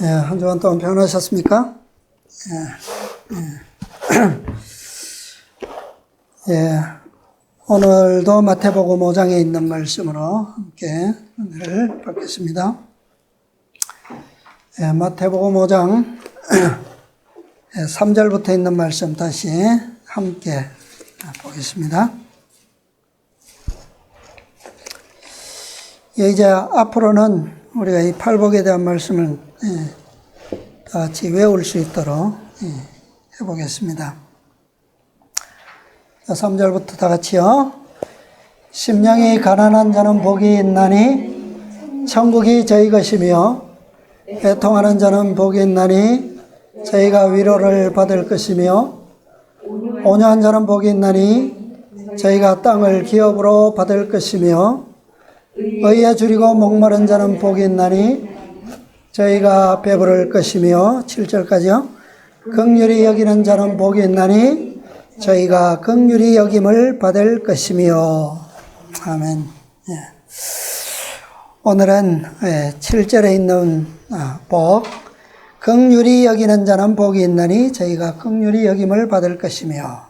예, 한 주간 동안 평안하셨습니까? 예, 오늘도 마태복음 5장에 있는 말씀으로 함께 은혜를 받겠습니다. 예, 마태복음 5장 3절부터 있는 말씀 다시 함께 보겠습니다. 예, 이제 앞으로는 우리가 이 팔복에 대한 말씀을 다 같이 외울 수 있도록 해보겠습니다. 3절부터 다 같이요. 심령이 가난한 자는 복이 있나니 천국이 저희 것이며 애통하는 자는 복이 있나니 저희가 위로를 받을 것이며 온유한 자는 복이 있나니 저희가 땅을 기업으로 받을 것이며 의에 줄이고 목마른 자는 복이 있나니 저희가 배부를 것이며 7절까지요. 긍휼히 여기는 자는 복이 있나니 저희가 긍휼히 여김을 받을 것이며 아멘. 예. 오늘은 7절에 있는 복, 긍휼히 여기는 자는 복이 있나니 저희가 긍휼히 여김을 받을 것이며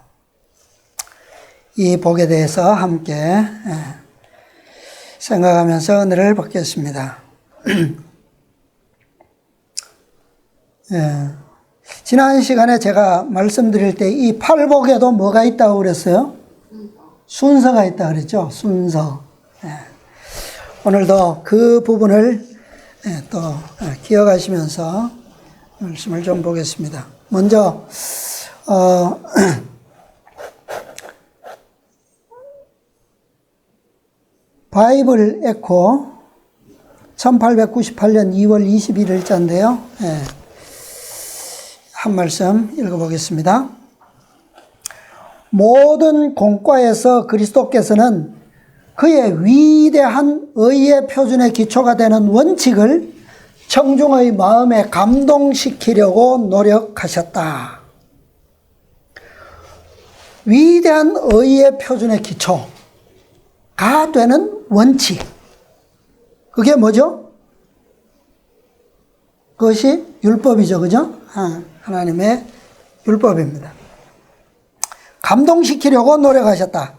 이 복에 대해서 함께 생각하면서 은혜를 받겠습니다. 예. 지난 시간에 제가 말씀드릴 때 이 팔복에도 뭐가 있다고 그랬어요? 순서가 있다고 그랬죠? 순서. 예. 오늘도 그 부분을 또 기억하시면서 말씀을 좀 보겠습니다. 먼저 바이블 에코 1898년 2월 21일자인데요. 예. 한 말씀 읽어보겠습니다. 모든 공과에서 그리스도께서는 그의 위대한 의의 표준의 기초가 되는 원칙을 청중의 마음에 감동시키려고 노력하셨다. 위대한 의의 표준의 기초가 되는 원칙. 그게 뭐죠? 그것이 율법이죠. 그죠? 하나님의 율법입니다. 감동시키려고 노력하셨다.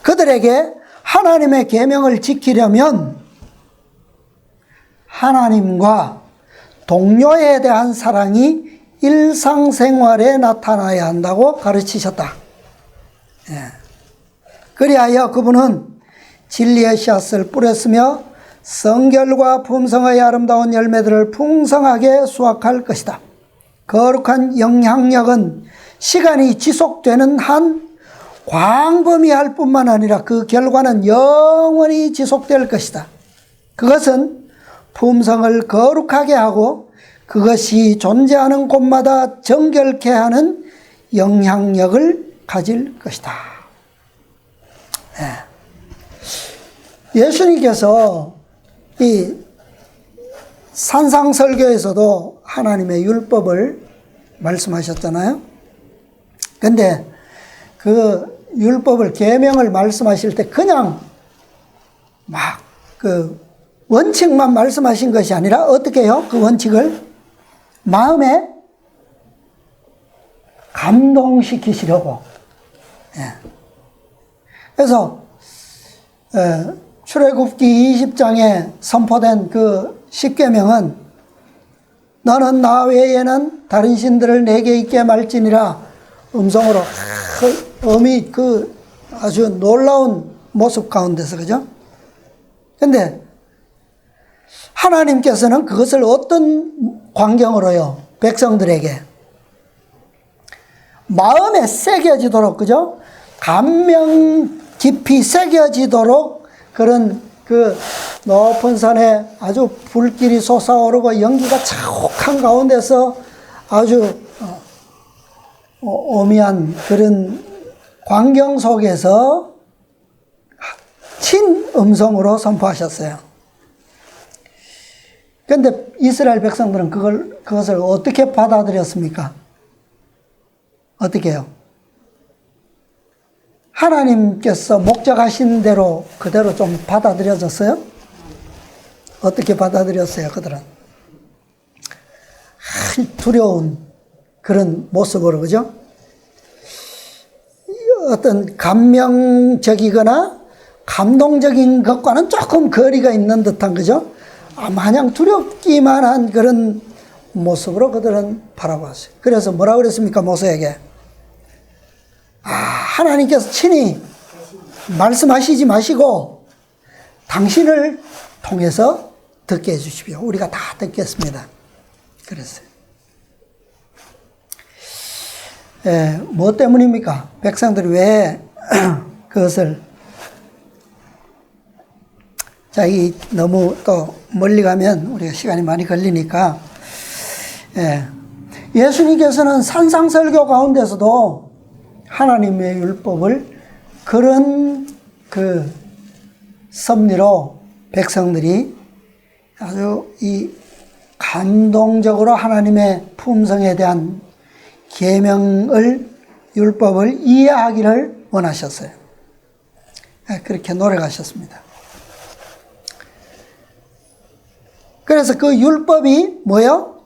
그들에게 하나님의 계명을 지키려면 하나님과 동료에 대한 사랑이 일상생활에 나타나야 한다고 가르치셨다. 예. 그리하여 그분은 진리의 씨앗을 뿌렸으며 성결과 품성의 아름다운 열매들을 풍성하게 수확할 것이다. 거룩한 영향력은 시간이 지속되는 한 광범위할 뿐만 아니라 그 결과는 영원히 지속될 것이다. 그것은 품성을 거룩하게 하고 그것이 존재하는 곳마다 정결케 하는 영향력을 가질 것이다. 예수님께서 이 산상설교에서도 하나님의 율법을 말씀하셨잖아요. 근데 그 율법을 계명을 말씀하실 때 그냥 막 그 원칙만 말씀하신 것이 아니라 어떻게 해요? 그 원칙을 마음에 감동시키시려고. 그래서 출애굽기 20장에 선포된 그 십계명은 너는 나 외에는 다른 신들을 내게 있게 말지니라 음성으로 음이 그 아주 놀라운 모습 가운데서 그죠? 근데 하나님께서는 그것을 어떤 광경으로요? 백성들에게 마음에 새겨지도록 그죠? 감명 깊이 새겨지도록 그런 그 높은 산에 아주 불길이 솟아오르고 연기가 차곡한 가운데서 아주 오미한 그런 광경 속에서 친음성으로 선포하셨어요. 그런데 이스라엘 백성들은 그것을 어떻게 받아들였습니까? 어떻게 해요? 하나님께서 목적하신 대로 그대로 좀 받아들여졌어요? 어떻게 받아들였어요, 그들은? 두려운 그런 모습으로, 그죠? 어떤 감명적이거나 감동적인 것과는 조금 거리가 있는 듯한, 그죠? 마냥 두렵기만 한 그런 모습으로 그들은 바라봤어요. 그래서 뭐라고 그랬습니까? 모세에게. 하나님께서 친히 말씀하시지 마시고 당신을 통해서 듣게 해주십시오. 우리가 다 듣겠습니다. 그랬어요. 뭐 때문입니까? 백성들이 왜 그것을, 자, 너무 또 멀리 가면 우리가 시간이 많이 걸리니까, 예수님께서는 산상설교 가운데서도 하나님의 율법을 그런 그 섭리로 백성들이 아주 이 감동적으로 하나님의 품성에 대한 계명을, 율법을 이해하기를 원하셨어요. 그렇게 노력하셨습니다. 그래서 그 율법이 뭐예요?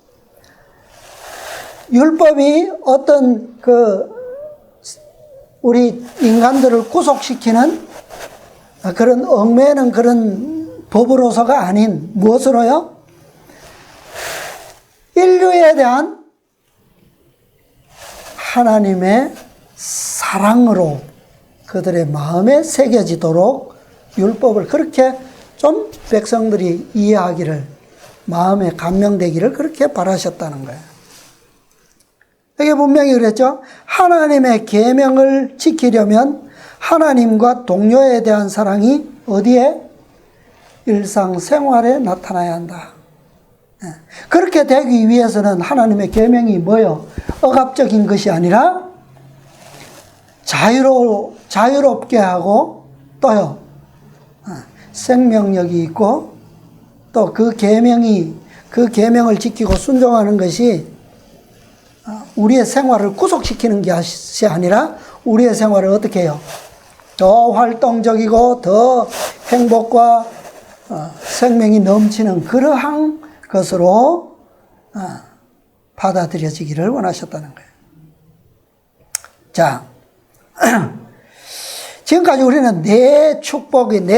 율법이 어떤 우리 인간들을 구속시키는 그런 얽매는 그런 법으로서가 아닌 무엇으로요? 인류에 대한 하나님의 사랑으로 그들의 마음에 새겨지도록 율법을 그렇게 좀 백성들이 이해하기를, 마음에 감명되기를 그렇게 바라셨다는 거예요. 여기 분명히 그랬죠. 하나님의 계명을 지키려면 하나님과 동료에 대한 사랑이 어디에? 일상생활에 나타나야 한다. 그렇게 되기 위해서는 하나님의 계명이 뭐요? 억압적인 것이 아니라 자유롭게 하고 또요, 생명력이 있고 또 그 계명을 지키고 순종하는 것이 우리의 생활을 구속시키는 것이 아니라 우리의 생활을 어떻게 해요? 더 활동적이고 더 행복과 생명이 넘치는 그러한 것으로 받아들여지기를 원하셨다는 거예요. 자, 지금까지 우리는 네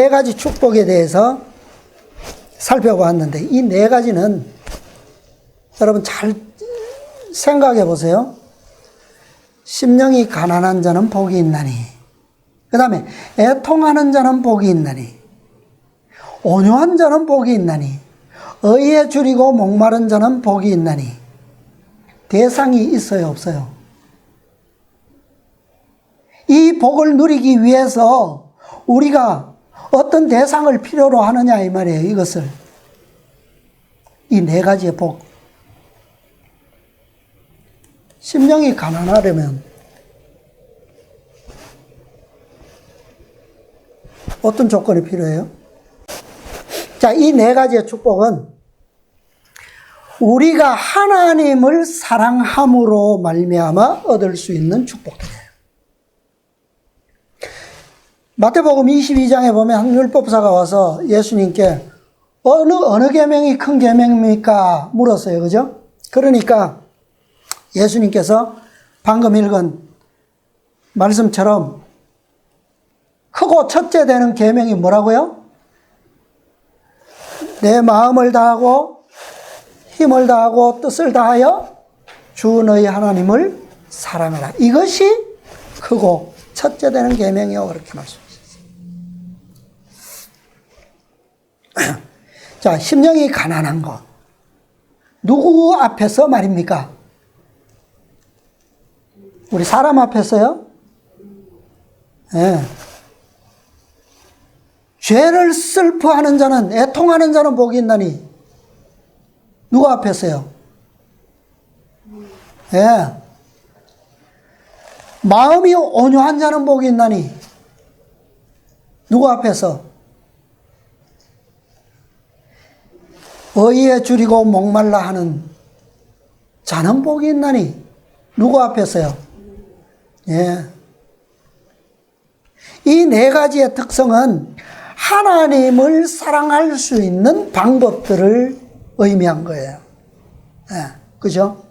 가지 축복에 대해서 살펴보았는데 이 네 가지는 여러분 잘 생각해 보세요. 심령이 가난한 자는 복이 있나니, 그 다음에 애통하는 자는 복이 있나니, 온유한 자는 복이 있나니, 의에 줄이고 목마른 자는 복이 있나니. 대상이 있어요, 없어요? 이 복을 누리기 위해서 우리가 어떤 대상을 필요로 하느냐 이 말이에요. 이것을, 이 네 가지의 복. 심령이 가난하려면 어떤 조건이 필요해요? 자, 이 네 가지의 축복은 우리가 하나님을 사랑함으로 말미암아 얻을 수 있는 축복들이에요. 마태복음 22장에 보면 한 율법사가 와서 예수님께 어느 계명이 큰 계명입니까? 물었어요. 그죠? 그러니까 예수님께서 방금 읽은 말씀처럼 크고 첫째 되는 계명이 뭐라고요? 내 마음을 다하고 힘을 다하고 뜻을 다하여 주 너희 하나님을 사랑하라. 이것이 크고 첫째 되는 계명이요. 그렇게 말씀하셨어요. 자, 심령이 가난한 것. 누구 앞에서 말입니까? 우리 사람 앞에서요? 예. 죄를 슬퍼하는 자는, 애통하는 자는 복이 있나니. 누구 앞에서요? 예. 마음이 온유한 자는 복이 있나니. 누구 앞에서? 의에 줄이고 목말라 하는 자는 복이 있나니. 누구 앞에서요? 예. 이 네 가지의 특성은 하나님을 사랑할 수 있는 방법들을 의미한 거예요. 예. 그죠?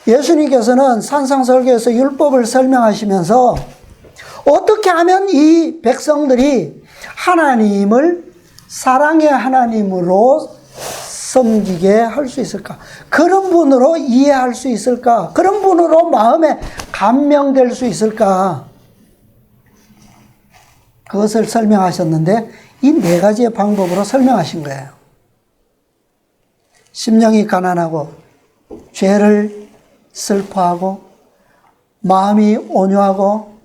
예수님께서는 산상설교에서 율법을 설명하시면서 어떻게 하면 이 백성들이 하나님을 사랑의 하나님으로 섬기게 할 수 있을까? 그런 분으로 이해할 수 있을까? 그런 분으로 마음에 감명될 수 있을까? 그것을 설명하셨는데 이 네 가지의 방법으로 설명하신 거예요. 심령이 가난하고 죄를 슬퍼하고 마음이 온유하고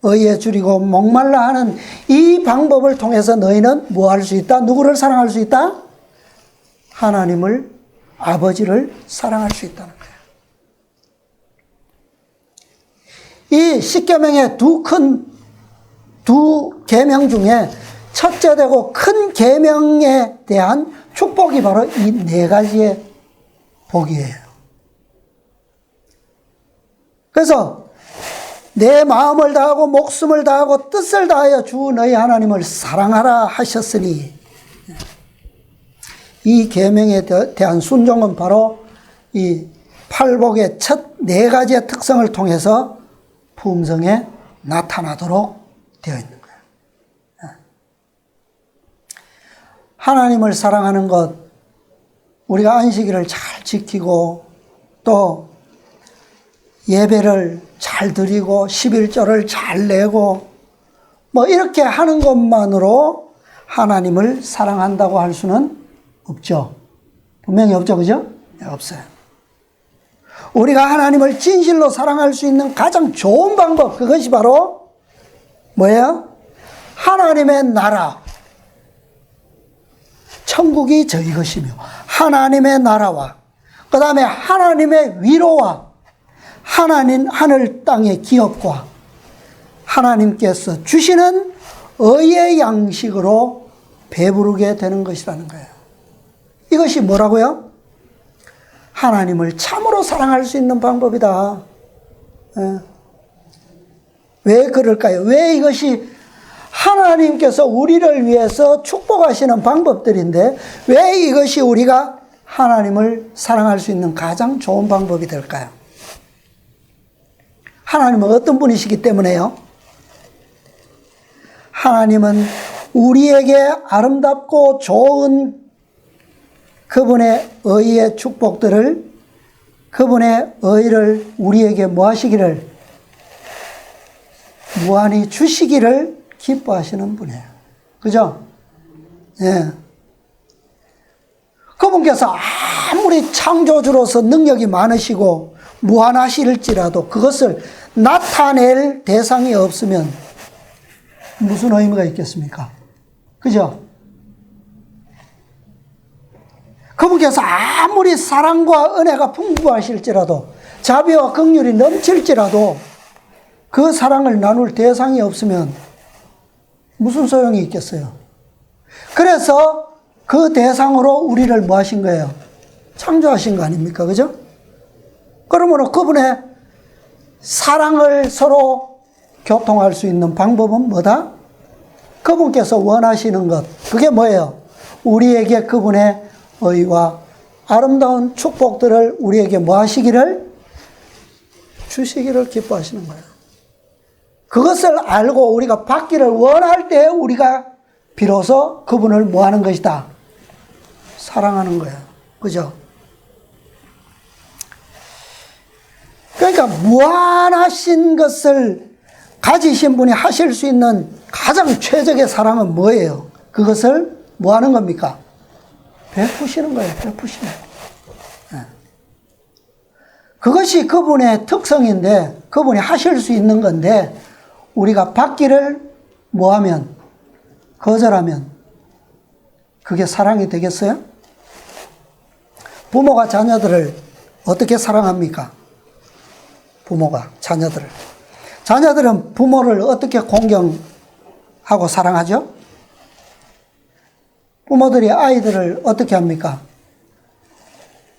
의에 줄이고 목말라 하는 이 방법을 통해서 너희는 뭐 할 수 있다? 누구를 사랑할 수 있다? 하나님을, 아버지를 사랑할 수 있다는 거예요. 이 십계명의 두 계명 중에 첫째 되고 큰 계명에 대한 축복이 바로 이 네 가지의 복이에요. 그래서 내 마음을 다하고 목숨을 다하고 뜻을 다하여 주 너희 하나님을 사랑하라 하셨으니, 이 계명에 대한 순종은 바로 이 팔복의 첫 네 가지의 특성을 통해서 품성에 나타나도록 되어 있는 거예요. 하나님을 사랑하는 것, 우리가 안식일을 잘 지키고 또 예배를 잘 드리고 11조를 잘 내고 뭐 이렇게 하는 것만으로 하나님을 사랑한다고 할 수는 없죠. 분명히 없죠. 그죠? 네, 없어요. 우리가 하나님을 진실로 사랑할 수 있는 가장 좋은 방법, 그것이 바로 뭐예요? 하나님의 나라, 천국이 저희 것이며 하나님의 나라와 그 다음에 하나님의 위로와 하나님 하늘 땅의 기업과 하나님께서 주시는 의의 양식으로 배부르게 되는 것이라는 거예요. 이것이 뭐라고요? 하나님을 참으로 사랑할 수 있는 방법이다. 왜 그럴까요? 왜 이것이 하나님께서 우리를 위해서 축복하시는 방법들인데 왜 이것이 우리가 하나님을 사랑할 수 있는 가장 좋은 방법이 될까요? 하나님은 어떤 분이시기 때문에요? 하나님은 우리에게 아름답고 좋은 그분의 의의 축복들을, 그분의 의를 우리에게 뭐 하시기를? 무한히 주시기를 기뻐하시는 분이에요. 그죠? 예. 그분께서 아무리 창조주로서 능력이 많으시고 무한하실지라도 그것을 나타낼 대상이 없으면 무슨 의미가 있겠습니까? 그죠? 그분께서 아무리 사랑과 은혜가 풍부하실지라도 자비와 긍휼이 넘칠지라도 그 사랑을 나눌 대상이 없으면 무슨 소용이 있겠어요? 그래서 그 대상으로 우리를 뭐 하신 거예요? 창조하신 거 아닙니까? 그죠? 그러므로 그분의 사랑을 서로 교통할 수 있는 방법은 뭐다? 그분께서 원하시는 것, 그게 뭐예요? 우리에게 그분의 의와 아름다운 축복들을 우리에게 뭐 하시기를? 주시기를 기뻐하시는 거예요. 그것을 알고 우리가 받기를 원할 때 우리가 비로소 그분을 뭐 하는 것이다? 사랑하는 거예요. 그죠? 그러니까 무한하신 것을 가지신 분이 하실 수 있는 가장 최적의 사랑은 뭐예요? 그것을 뭐 하는 겁니까? 베푸시는 거예요. 베푸시는 거예요. 그것이 그분의 특성인데 그분이 하실 수 있는 건데 우리가 받기를 뭐 하면? 거절하면 그게 사랑이 되겠어요? 부모가 자녀들을 어떻게 사랑합니까? 부모가 자녀들을. 자녀들은 부모를 어떻게 공경하고 사랑하죠? 부모들이 아이들을 어떻게 합니까?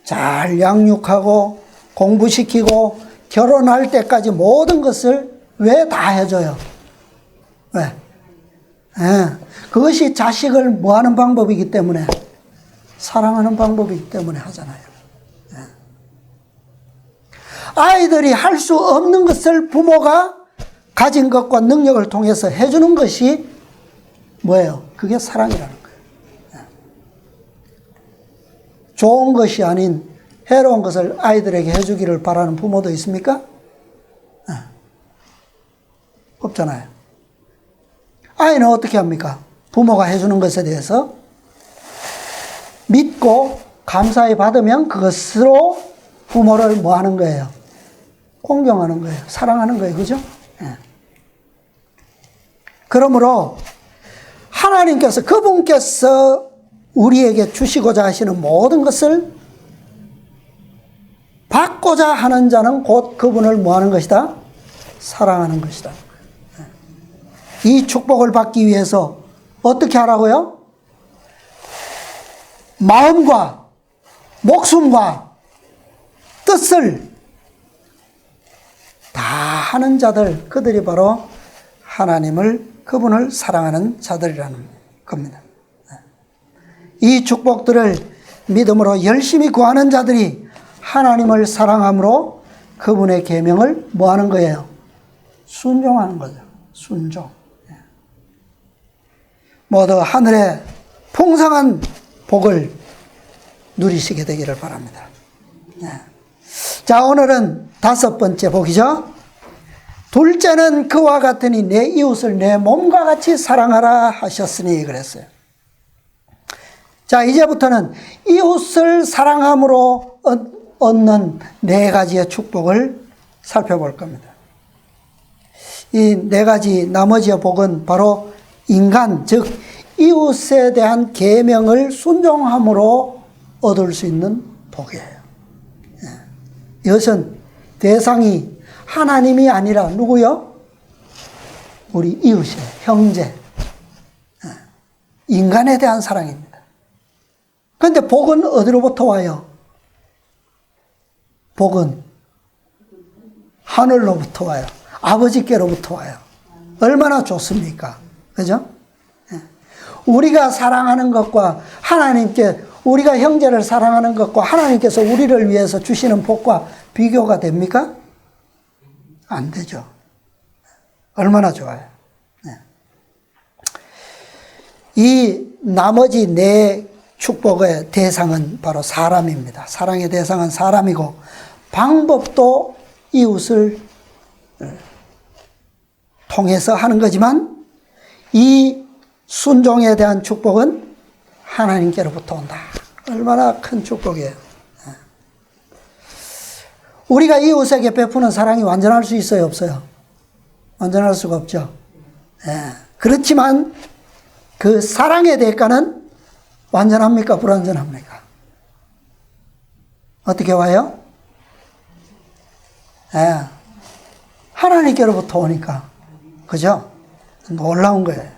잘 양육하고 공부시키고 결혼할 때까지 모든 것을 왜 다 해줘요? 왜? 그것이 자식을 뭐 하는 방법이기 때문에, 사랑하는 방법이기 때문에 하잖아요. 아이들이 할 수 없는 것을 부모가 가진 것과 능력을 통해서 해주는 것이 뭐예요? 그게 사랑이라는 거예요. 좋은 것이 아닌 해로운 것을 아이들에게 해주기를 바라는 부모도 있습니까? 없잖아요. 아이는 어떻게 합니까? 부모가 해주는 것에 대해서 믿고 감사히 받으면 그것으로 부모를 뭐 하는 거예요? 공경하는 거예요. 사랑하는 거예요. 그죠? 그러므로 하나님께서, 그분께서 우리에게 주시고자 하시는 모든 것을 받고자 하는 자는 곧 그분을 뭐 하는 것이다? 사랑하는 것이다. 이 축복을 받기 위해서 어떻게 하라고요? 마음과 목숨과 뜻을 다 하는 자들, 그들이 바로 하나님을, 그분을 사랑하는 자들이라는 겁니다. 이 축복들을 믿음으로 열심히 구하는 자들이 하나님을 사랑함으로 그분의 계명을 뭐 하는 거예요? 순종하는 거죠. 순종. 모두 하늘의 풍성한 복을 누리시게 되기를 바랍니다. 자, 오늘은 5번째 복이죠. 둘째는 그와 같으니 내 이웃을 내 몸과 같이 사랑하라 하셨으니 그랬어요. 자, 이제부터는 이웃을 사랑함으로 얻는 4가지의 축복을 살펴볼 겁니다. 이 4가지 나머지의 복은 바로 인간, 즉 이웃에 대한 계명을 순종함으로 얻을 수 있는 복이에요. 이것은 대상이 하나님이 아니라 누구요? 우리 이웃이에요. 형제. 인간에 대한 사랑입니다. 그런데 복은 어디로부터 와요? 복은 하늘로부터 와요. 아버지께로부터 와요. 얼마나 좋습니까? 그죠? 우리가 사랑하는 것과 하나님께, 우리가 형제를 사랑하는 것과 하나님께서 우리를 위해서 주시는 복과 비교가 됩니까? 안 되죠. 얼마나 좋아요. 이 나머지 4 축복의 대상은 바로 사람입니다. 사랑의 대상은 사람이고, 방법도 이웃을 통해서 하는 거지만, 이 순종에 대한 축복은 하나님께로부터 온다. 얼마나 큰 축복이에요. 우리가 이웃에게 베푸는 사랑이 완전할 수 있어요? 없어요? 완전할 수가 없죠. 그렇지만 그 사랑의 대가는 완전합니까? 불완전합니까? 어떻게 와요? 하나님께로부터 오니까. 그죠? 놀라운 거예요.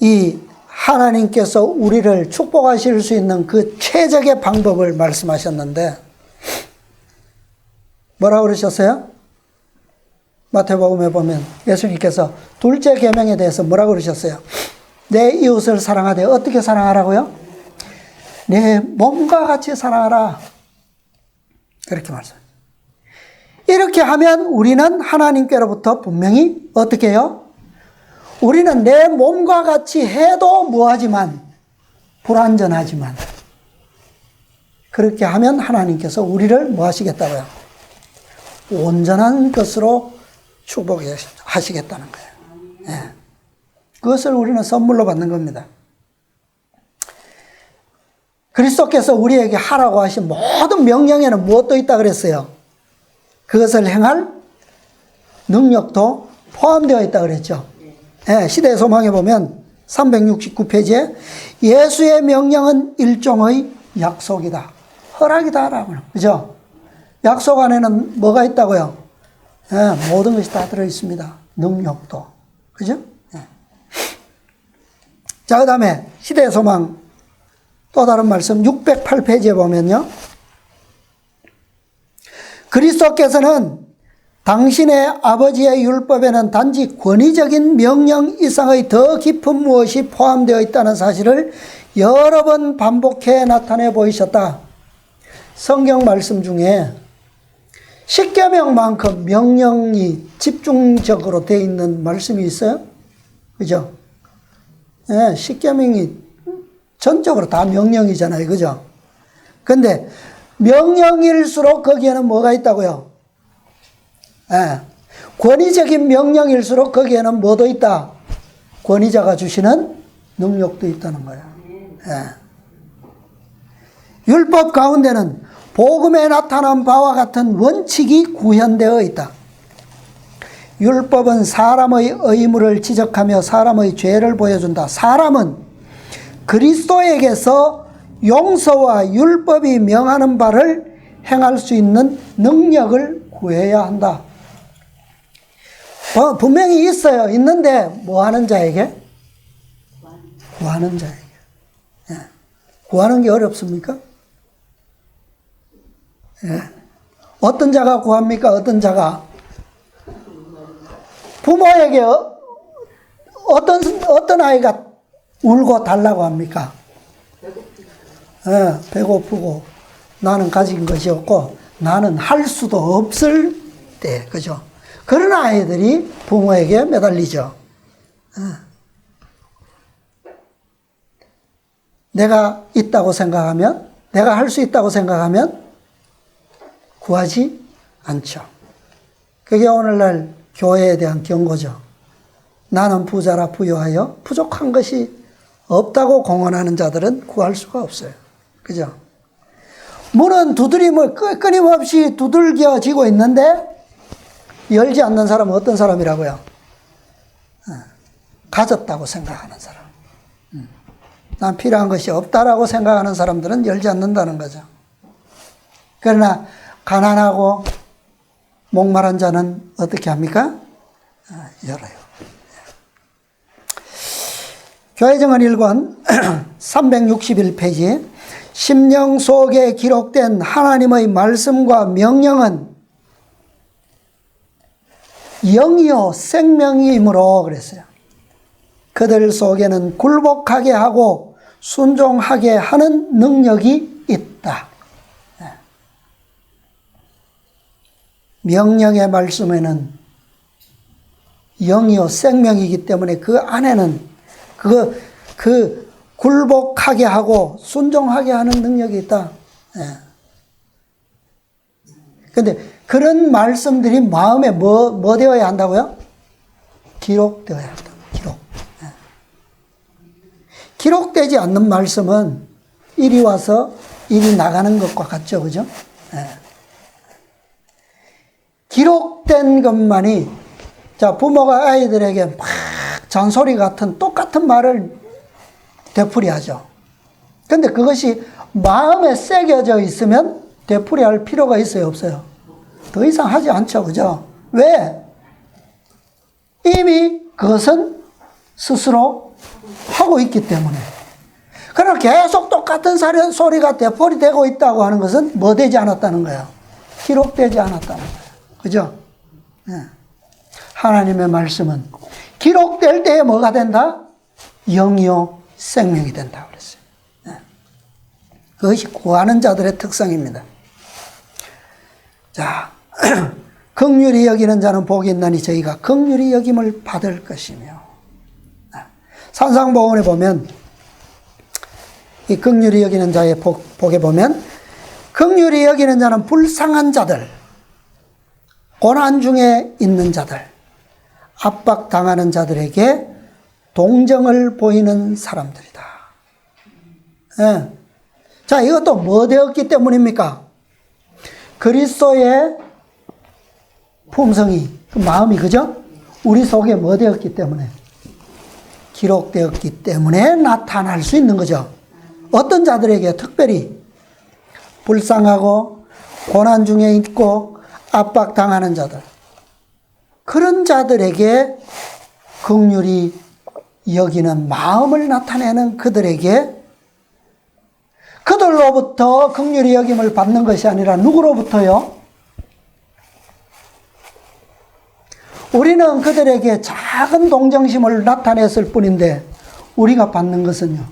이 하나님께서 우리를 축복하실 수 있는 그 최적의 방법을 말씀하셨는데, 뭐라고 그러셨어요? 마태복음에 보면 예수님께서 둘째 계명에 대해서 뭐라고 그러셨어요? 내 이웃을 사랑하되 어떻게 사랑하라고요? 내 몸과 같이 사랑하라. 그렇게 말씀합니다. 이렇게 하면 우리는 하나님께로부터 분명히 어떻게 해요? 우리는 내 몸과 같이 해도 뭐하지만, 불완전하지만, 그렇게 하면 하나님께서 우리를 뭐 하시겠다고요? 온전한 것으로 축복하시겠다는 거예요. 그것을 우리는 선물로 받는 겁니다. 그리스도께서 우리에게 하라고 하신 모든 명령에는 무엇도 있다 그랬어요? 그것을 행할 능력도 포함되어 있다 그랬죠. 시대의 소망에 보면 369페이지에 예수의 명령은 일종의 약속이다, 허락이다 라고. 그죠? 약속 안에는 뭐가 있다고요? 모든 것이 다 들어있습니다. 능력도. 그죠? 자, 그 다음에 시대의 소망 또 다른 말씀 608페이지에 보면요, 그리스도께서는 당신의 아버지의 율법에는 단지 권위적인 명령 이상의 더 깊은 무엇이 포함되어 있다는 사실을 여러 번 반복해 나타내 보이셨다. 성경 말씀 중에 십계명만큼 명령이 집중적으로 되어 있는 말씀이 있어요? 그죠? 예, 십계명이 전적으로 다 명령이잖아요. 그죠? 근데 명령일수록 거기에는 뭐가 있다고요? 예, 권위적인 명령일수록 거기에는 뭐도 있다? 권위자가 주시는 능력도 있다는 거예요. 예. 율법 가운데는 복음에 나타난 바와 같은 원칙이 구현되어 있다. 율법은 사람의 의무를 지적하며 사람의 죄를 보여준다. 사람은 그리스도에게서 용서와 율법이 명하는 바를 행할 수 있는 능력을 구해야 한다. 분명히 있어요. 있는데 뭐 하는 자에게? 구하는 자에게. 예. 구하는 게 어렵습니까? 예. 어떤 자가 구합니까? 어떤 자가? 부모에게 어떤 아이가 울고 달라고 합니까? 예, 배고프고 나는 가진 것이 없고 나는 할 수도 없을 때, 그죠? 그런 아이들이 부모에게 매달리죠. 예. 내가 있다고 생각하면, 내가 할 수 있다고 생각하면 구하지 않죠. 그게 오늘날 교회에 대한 경고죠. 나는 부자라 부유하여 부족한 것이 없다고 공언하는 자들은 구할 수가 없어요. 그죠? 문은 끊임없이 두들겨지고 있는데 열지 않는 사람은 어떤 사람이라고요? 가졌다고 생각하는 사람. 난 필요한 것이 없다라고 생각하는 사람들은 열지 않는다는 거죠. 그러나 가난하고 목마른 자는 어떻게 합니까? 열어요. 교회정언 1권 361페이지 심령 속에 기록된 하나님의 말씀과 명령은 영이요 생명이므로 그랬어요. 그들 속에는 굴복하게 하고 순종하게 하는 능력이 있다. 명령의 말씀에는 영이요 생명이기 때문에 그 안에는 그 굴복하게 하고 순종하게 하는 능력이 있다. 그런데 그런 말씀들이 마음에 뭐 되어야 한다고요? 기록되어야 한다. 기록되지 않는 말씀은 이리 와서 이리 나가는 것과 같죠. 그죠? 기록된 것만이, 자, 부모가 아이들에게 막 잔소리 같은 똑같은 말을 되풀이하죠. 근데 그것이 마음에 새겨져 있으면 되풀이할 필요가 있어요, 없어요? 더 이상 하지 않죠. 그죠? 왜? 이미 그것은 스스로 하고 있기 때문에. 그러나 계속 똑같은 소리가 되풀이되고 있다고 하는 것은 뭐 되지 않았다는 거예요? 기록되지 않았다는 거예요. 그죠? 네. 하나님의 말씀은 기록될 때에 뭐가 된다? 영이요 생명이 된다고 그랬어요. 네. 그것이 구하는 자들의 특성입니다. 자, 긍휼히 여기는 자는 복이 있나니 저희가 긍휼히 여김을 받을 것이며. 산상보훈에 보면 이 긍휼히 여기는 자의 복에 보면 긍휼히 여기는 자는 불쌍한 자들, 고난 중에 있는 자들, 압박당하는 자들에게 동정을 보이는 사람들이다. 네. 자, 이것도 뭐 되었기 때문입니까? 그리스도의 품성이, 그 마음이, 그죠? 우리 속에 뭐 되었기 때문에? 기록되었기 때문에 나타날 수 있는 거죠. 어떤 자들에게 특별히 불쌍하고 고난 중에 있고 압박당하는 자들, 그런 자들에게 긍휼히 여기는 마음을 나타내는 그들에게, 그들로부터 긍휼히 여김을 받는 것이 아니라 누구로부터요? 우리는 그들에게 작은 동정심을 나타냈을 뿐인데 우리가 받는 것은요,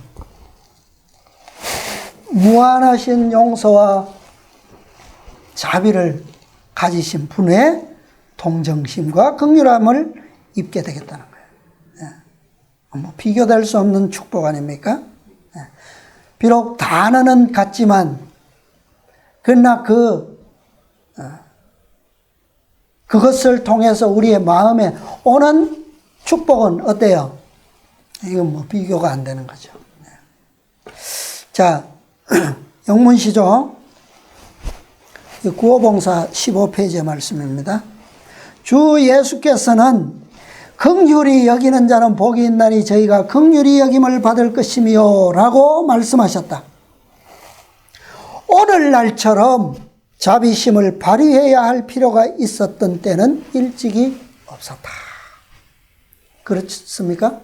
무한하신 용서와 자비를 가지신 분의 동정심과 긍휼함을 입게 되겠다는 거예요. 뭐 비교될 수 없는 축복 아닙니까? 비록 단어는 같지만 그러나 그것을 통해서 우리의 마음에 오는 축복은 어때요? 이건 뭐 비교가 안 되는 거죠. 자, 영문시죠. 구호봉사 15페이지의 말씀입니다. 주 예수께서는 긍휼히 여기는 자는 복이 있나니 저희가 긍휼히 여김을 받을 것이며 라고 말씀하셨다. 오늘날처럼 자비심을 발휘해야 할 필요가 있었던 때는 일찍이 없었다. 그렇습니까?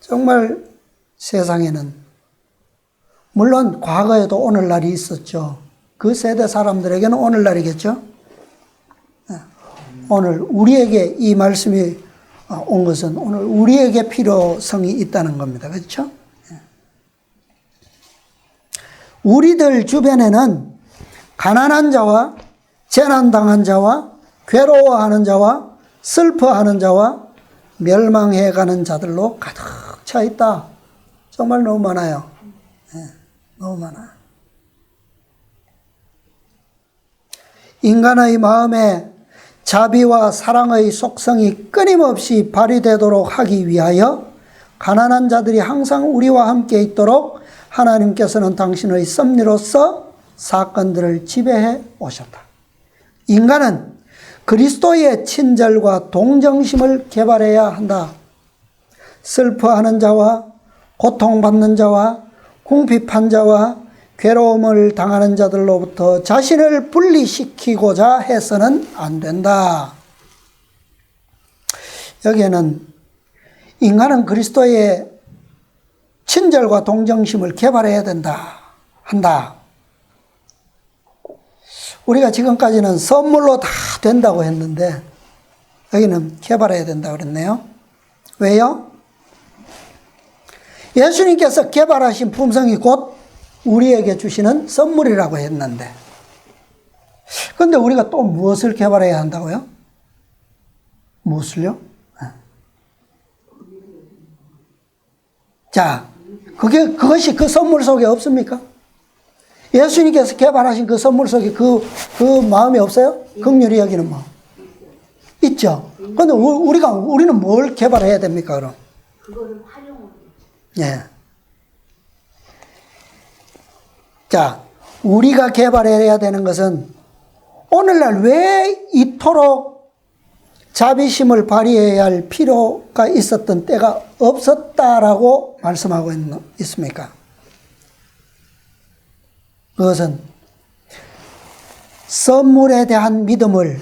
정말 세상에는 물론 과거에도 오늘날이 있었죠. 그 세대 사람들에게는 오늘날이겠죠. 오늘 우리에게 이 말씀이 온 것은 오늘 우리에게 필요성이 있다는 겁니다. 그렇죠? 우리들 주변에는 가난한 자와 재난당한 자와 괴로워하는 자와 슬퍼하는 자와 멸망해가는 자들로 가득 차 있다. 정말 너무 많아요. 너무 많아. 인간의 마음에 자비와 사랑의 속성이 끊임없이 발휘되도록 하기 위하여 가난한 자들이 항상 우리와 함께 있도록 하나님께서는 당신의 섭리로서 사건들을 지배해 오셨다. 인간은 그리스도의 친절과 동정심을 개발해야 한다. 슬퍼하는 자와 고통받는 자와 궁핍한 자와 괴로움을 당하는 자들로부터 자신을 분리시키고자 해서는 안 된다. 여기에는 인간은 그리스도의 친절과 동정심을 개발해야 한다. 우리가 지금까지는 선물로 다 된다고 했는데 여기는 개발해야 된다 그랬네요. 왜요? 예수님께서 개발하신 품성이 곧 우리에게 주시는 선물이라고 했는데 그런데 우리가 또 무엇을 개발해야 한다고요? 무엇을요? 자, 그것이 그 선물 속에 없습니까? 예수님께서 개발하신 그 선물 속에 그 마음이 없어요? 긍휼히 여기는 마음. 있죠. 그런데 우리는 뭘 개발해야 됩니까, 그럼? 그거를 활용을. 예. 자, 우리가 개발해야 되는 것은 오늘날 왜 이토록 자비심을 발휘해야 할 필요가 있었던 때가 없었다라고 말씀하고 있습니까? 그것은 선물에 대한 믿음을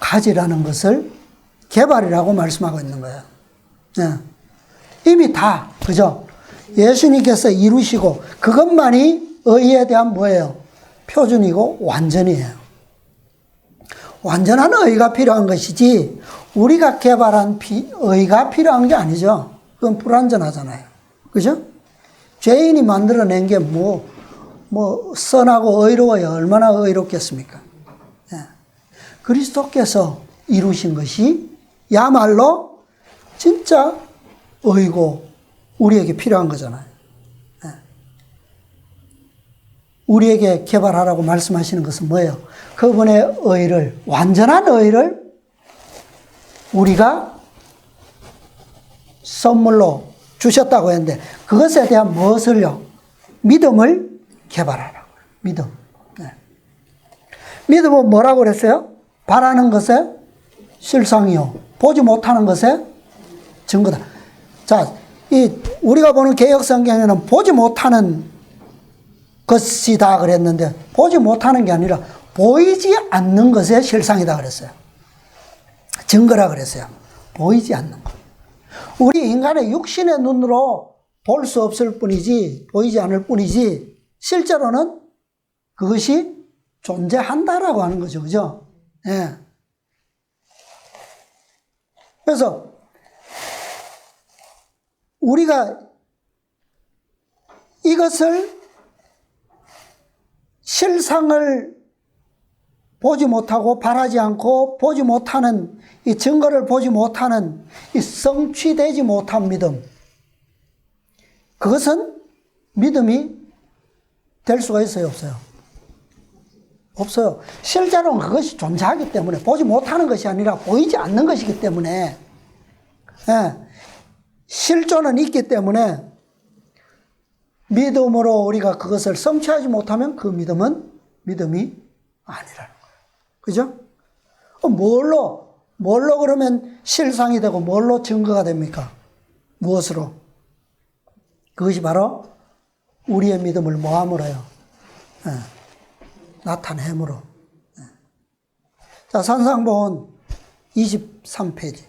가지라는 것을 개발이라고 말씀하고 있는 거예요. 네. 이미 다, 그죠? 예수님께서 이루시고 그것만이 의에 대한 뭐예요? 표준이고 완전이에요. 완전한 의가 필요한 것이지 우리가 개발한 의가 필요한 게 아니죠. 그건 불완전하잖아요. 그죠? 죄인이 만들어낸 게 선하고 의로워야 얼마나 의롭겠습니까? 네. 그리스도께서 이루신 것이 야말로 진짜 의고 우리에게 필요한 거잖아요. 네. 우리에게 개발하라고 말씀하시는 것은 뭐예요? 그분의 의를, 완전한 의를 우리가 선물로 주셨다고 했는데 그것에 대한 무엇을요? 믿음을 개발하라고. 믿음. 네. 믿음은 뭐라고 그랬어요? 바라는 것에 실상이요. 보지 못하는 것에 증거다. 자, 우리가 보는 개역성경에는 보지 못하는 것이다 그랬는데 보지 못하는 게 아니라 보이지 않는 것의 실상이다 그랬어요. 증거라 그랬어요. 보이지 않는 것. 우리 인간의 육신의 눈으로 볼 수 없을 뿐이지 보이지 않을 뿐이지 실제로는 그것이 존재한다라고 하는 거죠. 그죠? 예. 그래서 이것을 실상을 보지 못하고 바라지 않고 보지 못하는 이 증거를 보지 못하는 이 성취되지 못한 믿음, 그것은 믿음이 될 수가 있어요, 없어요? 없어요. 실제로는 그것이 존재하기 때문에, 보지 못하는 것이 아니라 보이지 않는 것이기 때문에, 실존은 있기 때문에 믿음으로 우리가 그것을 성취하지 못하면 그 믿음은 믿음이 아니라는 거예요. 그죠? 뭘로 그러면 실상이 되고 뭘로 증거가 됩니까? 무엇으로? 그것이 바로 우리의 믿음을 뭐함으로요? 나타냄으로. 자, 산상본 23페이지.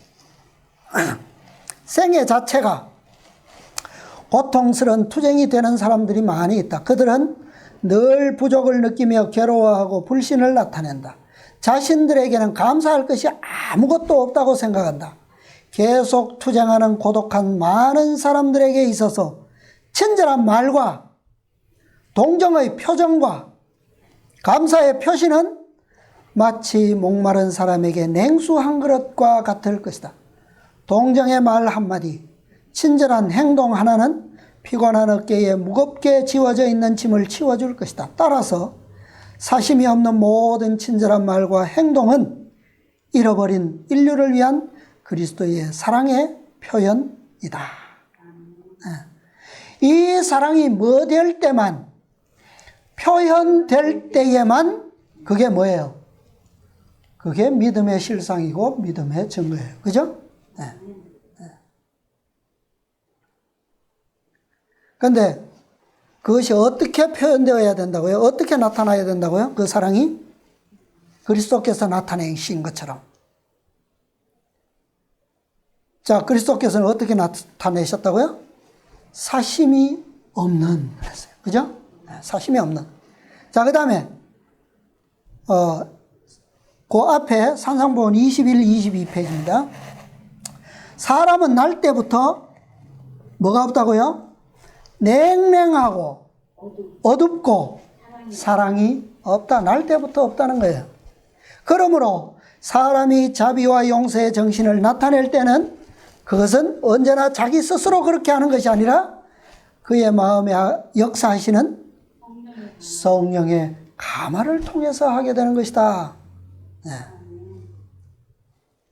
생애 자체가 고통스러운 투쟁이 되는 사람들이 많이 있다. 그들은 늘 부족을 느끼며 괴로워하고 불신을 나타낸다. 자신들에게는 감사할 것이 아무것도 없다고 생각한다. 계속 투쟁하는 고독한 많은 사람들에게 있어서 친절한 말과 동정의 표정과 감사의 표시는 마치 목마른 사람에게 냉수 한 그릇과 같을 것이다. 동정의 말 한마디, 친절한 행동 하나는 피곤한 어깨에 무겁게 지워져 있는 짐을 치워줄 것이다. 따라서 사심이 없는 모든 친절한 말과 행동은 잃어버린 인류를 위한 그리스도의 사랑의 표현이다. 이 사랑이 뭐 될 때만, 표현될 때에만 그게 뭐예요? 그게 믿음의 실상이고 믿음의 증거예요. 그죠? 그런데 그것이 어떻게 표현되어야 된다고요? 어떻게 나타나야 된다고요? 그 사랑이 그리스도께서 나타내신 것처럼. 자, 그리스도께서는 어떻게 나타내셨다고요? 사심이 없는 그랬어요. 그죠? 사심이 없는. 자, 그 다음에 그 앞에 산상본 21, 22페이지입니다. 사람은 날 때부터 뭐가 없다고요? 냉랭하고 어둡고 사랑이 없다. 날 때부터 없다는 거예요. 그러므로 사람이 자비와 용서의 정신을 나타낼 때는 그것은 언제나 자기 스스로 그렇게 하는 것이 아니라 그의 마음에 역사하시는 성령의 감화를 통해서 하게 되는 것이다.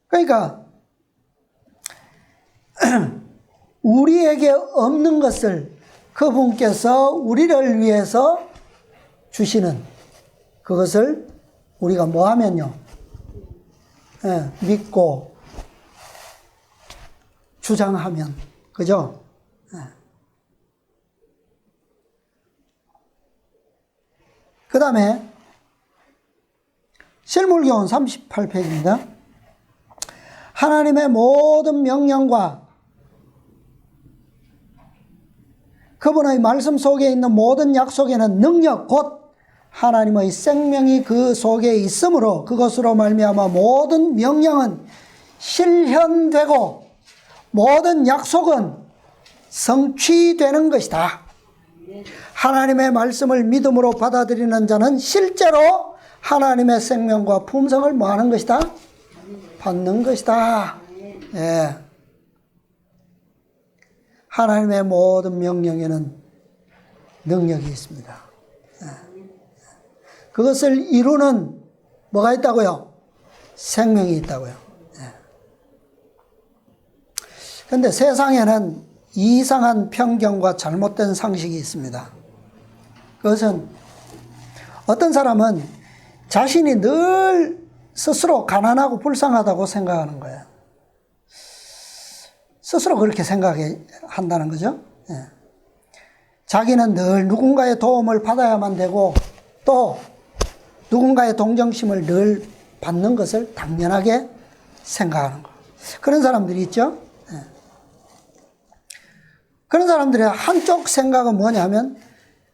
그러니까 우리에게 없는 것을 그분께서 우리를 위해서 주시는 그것을 우리가 뭐 하면요? 믿고 주장하면. 그죠? 그 다음에 실물교훈 38페이지입니다. 하나님의 모든 명령과 그분의 말씀 속에 있는 모든 약속에는 능력 곧 하나님의 생명이 그 속에 있으므로 그것으로 말미암아 모든 명령은 실현되고 모든 약속은 성취되는 것이다. 하나님의 말씀을 믿음으로 받아들이는 자는 실제로 하나님의 생명과 품성을 뭐 하는 것이다? 받는 것이다. 예. 하나님의 모든 명령에는 능력이 있습니다. 그것을 이루는 뭐가 있다고요? 생명이 있다고요. 그런데 세상에는 이상한 편견과 잘못된 상식이 있습니다. 그것은 어떤 사람은 자신이 늘 스스로 가난하고 불쌍하다고 생각하는 거예요. 스스로 그렇게 생각한다는 거죠. 자기는 늘 누군가의 도움을 받아야만 되고 또 누군가의 동정심을 늘 받는 것을 당연하게 생각하는 거. 그런 사람들이 있죠. 그런 사람들의 한쪽 생각은 뭐냐면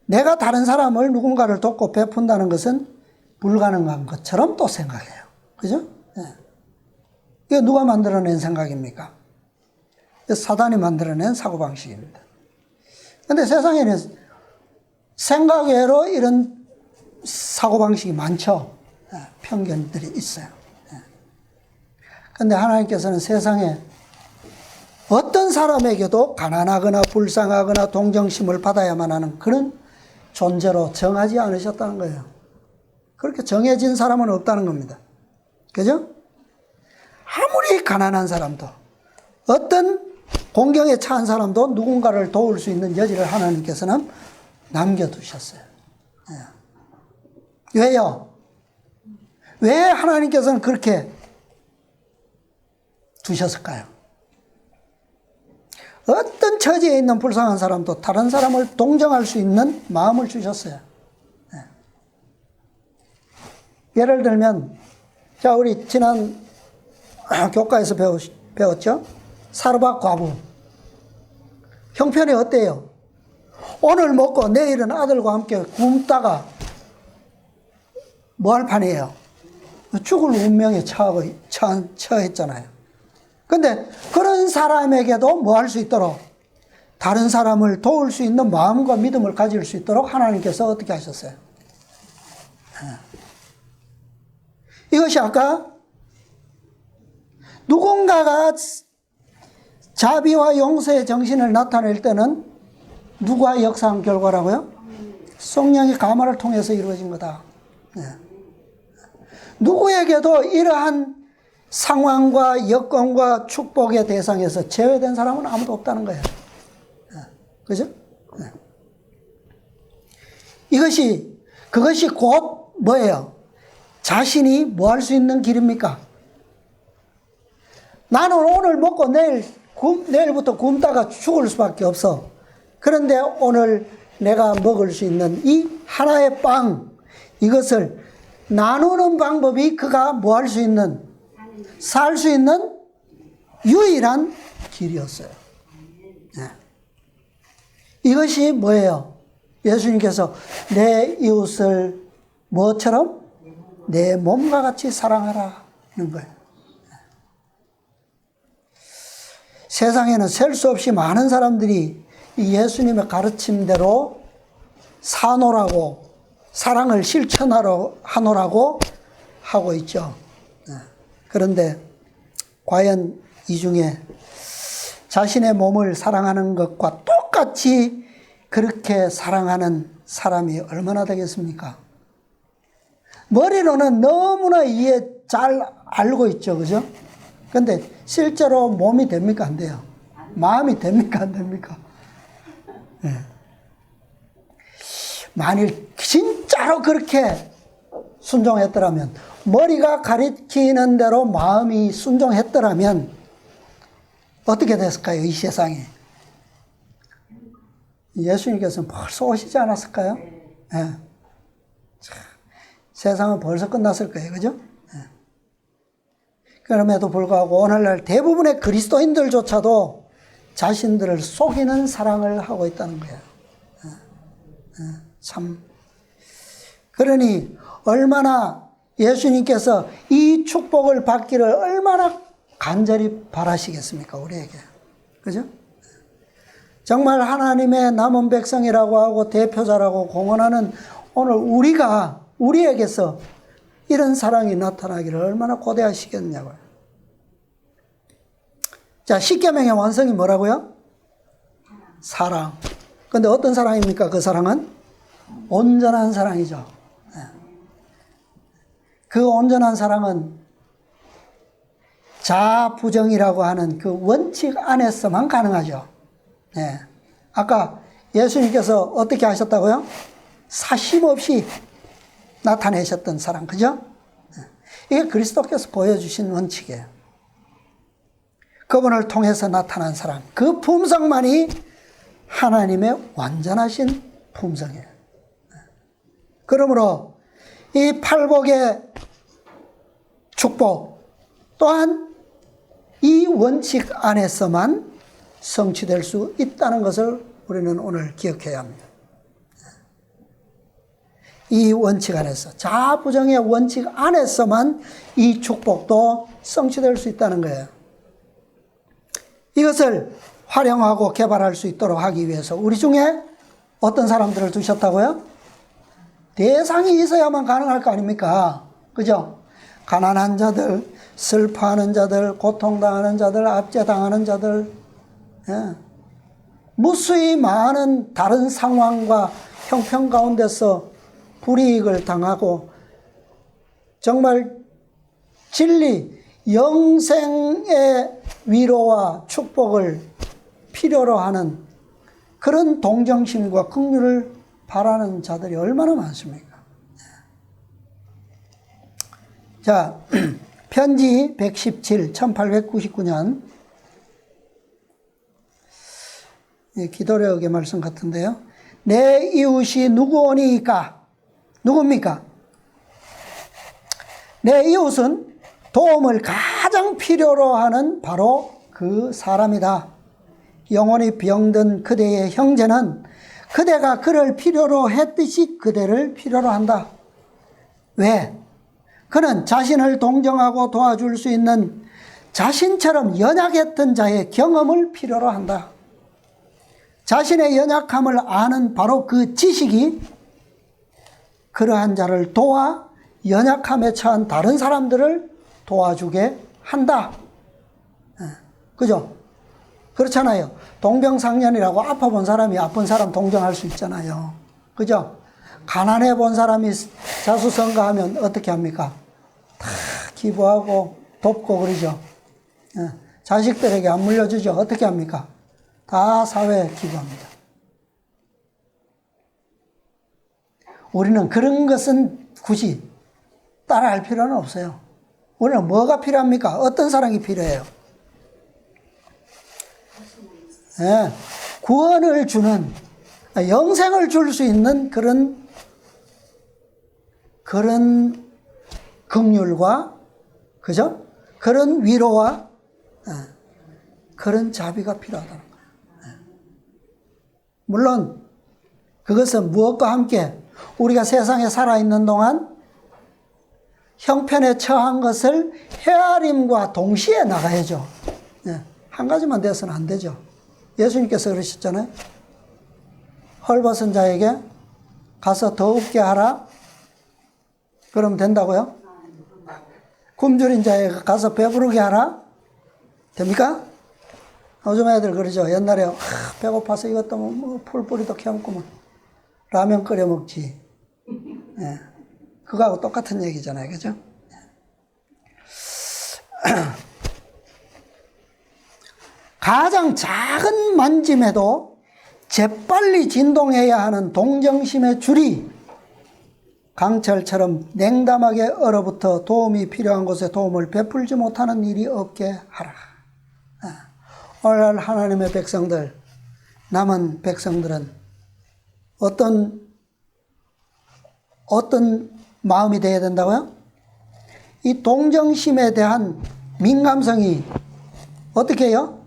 내가 다른 사람을 누군가를 돕고 베푼다는 것은 불가능한 것처럼 또 생각해요. 그죠? 이거 누가 만들어낸 생각입니까? 사단이 만들어낸 사고방식입니다. 그런데 세상에는 생각 외로 이런 사고방식이 많죠. 편견들이 있어요. 그런데 하나님께서는 세상에 어떤 사람에게도 가난하거나 불쌍하거나 동정심을 받아야만 하는 그런 존재로 정하지 않으셨다는 거예요. 그렇게 정해진 사람은 없다는 겁니다. 그죠? 아무리 가난한 사람도, 어떤 공경에 처한 사람도 누군가를 도울 수 있는 여지를 하나님께서는 남겨두셨어요. 왜요? 왜 하나님께서는 그렇게 두셨을까요? 어떤 처지에 있는 불쌍한 사람도 다른 사람을 동정할 수 있는 마음을 주셨어요. 예를 들면, 자, 우리 지난 교과에서 배웠죠? 사르밧 과부. 형편이 어때요? 오늘 먹고 내일은 아들과 함께 굶다가 뭐 할 판이에요? 죽을 운명에 처했잖아요. 근데 그런 사람에게도 뭐 할 수 있도록, 다른 사람을 도울 수 있는 마음과 믿음을 가질 수 있도록 하나님께서 어떻게 하셨어요? 이것이 아까 누군가가 자비와 용서의 정신을 나타낼 때는 누가 역사한 결과라고요? 성령의 가마를 통해서 이루어진 거다. 누구에게도 이러한 상황과 여건과 축복의 대상에서 제외된 사람은 아무도 없다는 거예요. 그죠? 그것이 곧 뭐예요? 자신이 뭐 할 수 있는 길입니까? 나는 오늘 먹고 내일부터 굶다가 죽을 수밖에 없어. 그런데 오늘 내가 먹을 수 있는 이 하나의 빵, 이것을 나누는 방법이 그가 뭐 할 수 있는, 살 수 있는 유일한 길이었어요. 이것이 뭐예요? 예수님께서 내 이웃을 뭐처럼? 내 몸과 같이 사랑하라는 거예요. 세상에는 셀 수 없이 많은 사람들이 이 예수님의 가르침대로 사노라고, 사랑을 실천하노라고 하고 있죠. 그런데 과연 이 중에 자신의 몸을 사랑하는 것과 똑같이 그렇게 사랑하는 사람이 얼마나 되겠습니까? 머리로는 너무나 잘 알고 있죠. 그죠? 근데 실제로 몸이 됩니까? 안 돼요. 마음이 됩니까? 안 됩니까? 네. 만일 진짜로 그렇게 순종했더라면, 머리가 가리키는 대로 마음이 순종했더라면 어떻게 됐을까요? 이 세상에. 예수님께서는 벌써 오시지 않았을까요? 네. 세상은 벌써 끝났을 거예요. 그죠? 네. 그럼에도 불구하고 오늘날 대부분의 그리스도인들조차도 자신들을 속이는 사랑을 하고 있다는 거예요. 참. 그러니 얼마나 예수님께서 이 축복을 받기를 얼마나 간절히 바라시겠습니까? 우리에게. 그죠? 정말 하나님의 남은 백성이라고 하고 대표자라고 공언하는 오늘 우리에게서 이런 사랑이 나타나기를 얼마나 고대하시겠냐고요. 자, 십계명의 완성이 뭐라고요? 사랑. 근데 어떤 사랑입니까? 그 사랑은? 온전한 사랑이죠. 그 온전한 사랑은 자부정이라고 하는 그 원칙 안에서만 가능하죠. 네. 아까 예수님께서 어떻게 하셨다고요? 사심 없이 나타내셨던 사랑, 그죠? 이게 그리스도께서 보여주신 원칙이에요. 그분을 통해서 나타난 사랑, 그 품성만이 하나님의 완전하신 품성이에요. 그러므로 이 팔복의 축복 또한 이 원칙 안에서만 성취될 수 있다는 것을 우리는 오늘 기억해야 합니다. 이 원칙 안에서, 자부정의 원칙 안에서만 이 축복도 성취될 수 있다는 거예요. 이것을 활용하고 개발할 수 있도록 하기 위해서 우리 중에 어떤 사람들을 두셨다고요? 대상이 있어야만 가능할 거 아닙니까? 그죠? 가난한 자들, 슬퍼하는 자들, 고통당하는 자들, 압제당하는 자들, 예. 무수히 많은 다른 상황과 형편 가운데서 불이익을 당하고 정말 진리, 영생의 위로와 축복을 필요로 하는 그런 동정심과 긍휼을 바라는 자들이 얼마나 많습니까? 자, 편지 117, 1899년 기도력의 말씀 같은데요. 내 이웃이 누구오니까? 누굽니까? 내 이웃은 도움을 가장 필요로 하는 바로 그 사람이다. 영원히 병든 그대의 형제는 그대가 그를 필요로 했듯이 그대를 필요로 한다. 왜? 그는 자신을 동정하고 도와줄 수 있는 자신처럼 연약했던 자의 경험을 필요로 한다. 자신의 연약함을 아는 바로 그 지식이 그러한 자를 도와 연약함에 처한 다른 사람들을 도와주게 한다. 그죠? 그렇잖아요. 동병상련이라고 아파본 사람이 아픈 사람 동정할 수 있잖아요. 그죠? 가난해 본 사람이 자수성가하면 어떻게 합니까? 다 기부하고 돕고 그러죠. 자식들에게 안 물려주죠. 어떻게 합니까? 다 사회에 기부합니다. 우리는 그런 것은 굳이 따라할 필요는 없어요. 우리는 뭐가 필요합니까? 어떤 사랑이 필요해요? 네, 구원을 주는, 영생을 줄 수 있는 그런 긍휼과, 그죠? 그런 위로와 그런 자비가 필요하다는 거예요. 물론 그것은 무엇과 함께 우리가 세상에 살아있는 동안 형편에 처한 것을 헤아림과 동시에 나가야죠. 한 가지만 돼서는 안 되죠. 예수님께서 그러셨잖아요. 헐벗은 자에게 가서 더웁게 하라. 그러면 된다고요? 굶주린 자에게 가서 배부르게 하라. 됩니까? 요즘 애들 그러죠. 옛날에 배고파서 이것도 뭐 풀뿌리도 캐먹고 뭐 라면 끓여 먹지. 예. 그거하고 똑같은 얘기잖아요. 그죠? 가장 작은 만짐에도 재빨리 진동해야 하는 동정심의 줄이 강철처럼 냉담하게 얼어붙어 도움이 필요한 곳에 도움을 베풀지 못하는 일이 없게 하라. 오늘 하나님의 백성들, 남은 백성들은 어떤 마음이 되어야 된다고요? 이 동정심에 대한 민감성이 어떻게 해요?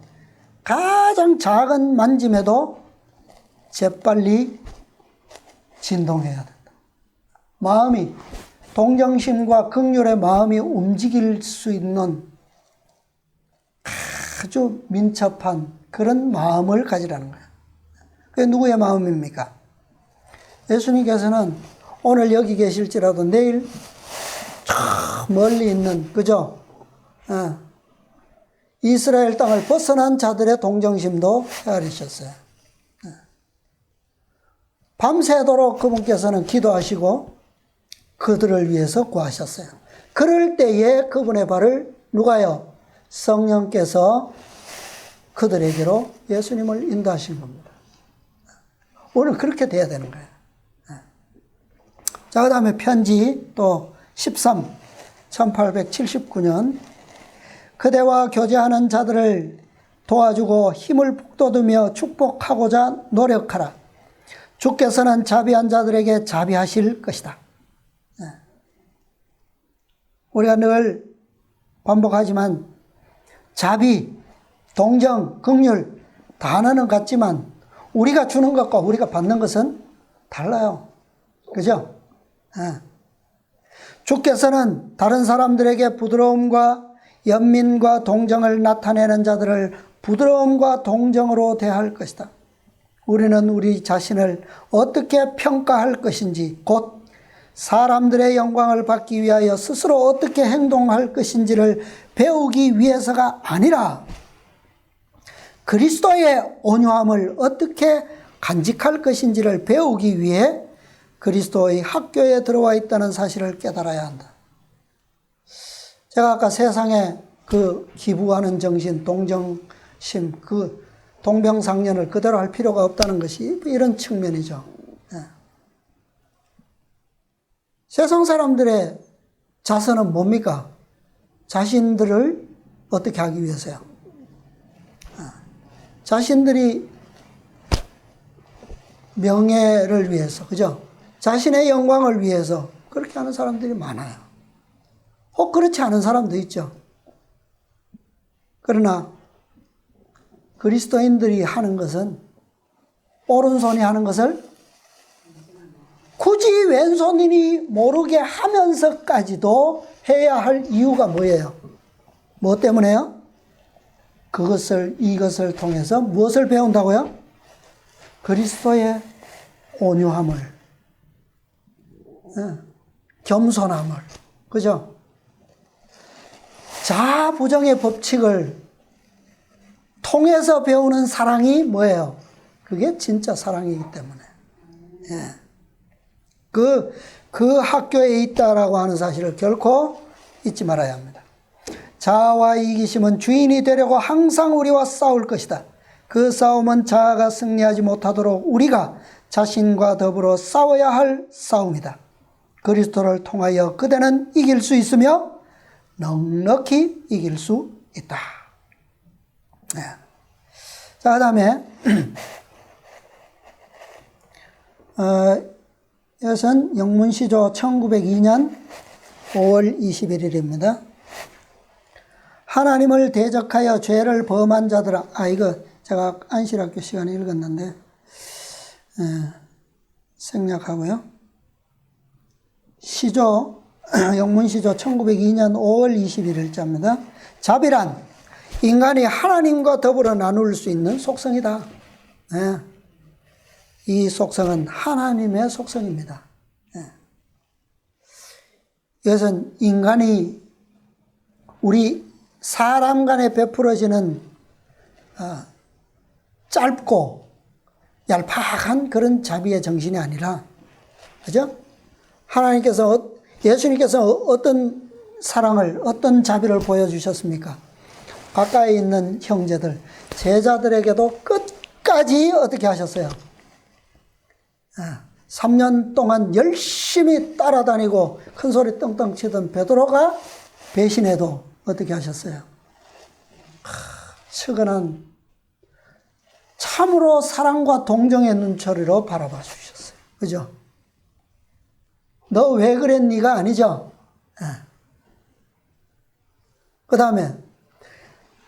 가장 작은 만짐에도 재빨리 진동해야 된다. 마음이, 동정심과 긍휼의 마음이 움직일 수 있는 아주 민첩한 그런 마음을 가지라는 거예요. 그게 누구의 마음입니까? 예수님께서는 오늘 여기 계실지라도 내일 저 멀리 있는, 그죠? 이스라엘 땅을 벗어난 자들의 동정심도 헤아리셨어요. 밤새도록 그분께서는 기도하시고 그들을 위해서 구하셨어요. 그럴 때에 그분의 발을 누가요? 성령께서 그들에게로 예수님을 인도하신 겁니다. 오늘 그렇게 돼야 되는 거예요. 자, 그 다음에 편지 또 13, 1879년 그대와 교제하는 자들을 도와주고 힘을 북돋우며 축복하고자 노력하라. 주께서는 자비한 자들에게 자비하실 것이다. 우리가 늘 반복하지만 자비, 동정, 긍휼 단어는 같지만 우리가 주는 것과 우리가 받는 것은 달라요. 그죠? 주께서는 다른 사람들에게 부드러움과 연민과 동정을 나타내는 자들을 부드러움과 동정으로 대할 것이다. 우리는 우리 자신을 어떻게 평가할 것인지, 곧 사람들의 영광을 받기 위하여 스스로 어떻게 행동할 것인지를 배우기 위해서가 아니라 그리스도의 온유함을 어떻게 간직할 것인지를 배우기 위해 그리스도의 학교에 들어와 있다는 사실을 깨달아야 한다. 제가 아까 세상에 그 기부하는 정신, 동정심, 그 동병상련을 그대로 할 필요가 없다는 것이 이런 측면이죠. 세상 사람들의 자선은 뭡니까? 자신들을 어떻게 하기 위해서요? 자신들이 명예를 위해서, 그죠? 자신의 영광을 위해서 그렇게 하는 사람들이 많아요. 혹 그렇지 않은 사람도 있죠. 그러나 그리스도인들이 하는 것은, 오른손이 하는 것을 굳이 왼손이 모르게 하면서까지도 해야 할 이유가 뭐예요? 뭐 때문에요? 이것을 통해서 무엇을 배운다고요? 그리스도의 온유함을, 겸손함을, 그죠? 자부정의 법칙을 통해서 배우는 사랑이 뭐예요? 그게 진짜 사랑이기 때문에. 그 학교에 있다라고 하는 사실을 결코 잊지 말아야 합니다. 자아와 이기심은 주인이 되려고 항상 우리와 싸울 것이다. 그 싸움은 자아가 승리하지 못하도록 우리가 자신과 더불어 싸워야 할 싸움이다. 그리스도를 통하여 그대는 이길 수 있으며 넉넉히 이길 수 있다. 자, 그 다음에 이것은 영문시조 1902년 5월 21일입니다. 하나님을 대적하여 죄를 범한 자들아, 이거 제가 안실학교 시간에 읽었는데 생략하고요. 영문시조 1902년 5월 21일자입니다. 자비란 인간이 하나님과 더불어 나눌 수 있는 속성이다. 이 속성은 하나님의 속성입니다. 이것은 인간이, 우리 사람 간에 베풀어지는 짧고 얄팍한 그런 자비의 정신이 아니라, 그죠? 예수님께서 어떤 사랑을, 어떤 자비를 보여주셨습니까? 가까이 있는 형제들, 제자들에게도 끝까지 어떻게 하셨어요? 3년 동안 열심히 따라다니고 큰 소리 떵떵 치던 베드로가 배신해도 어떻게 하셨어요? 측은한 참으로 사랑과 동정의 눈초리로 바라봐 주셨어요. 그죠? 너 왜 그랬니가 아니죠? 그 다음에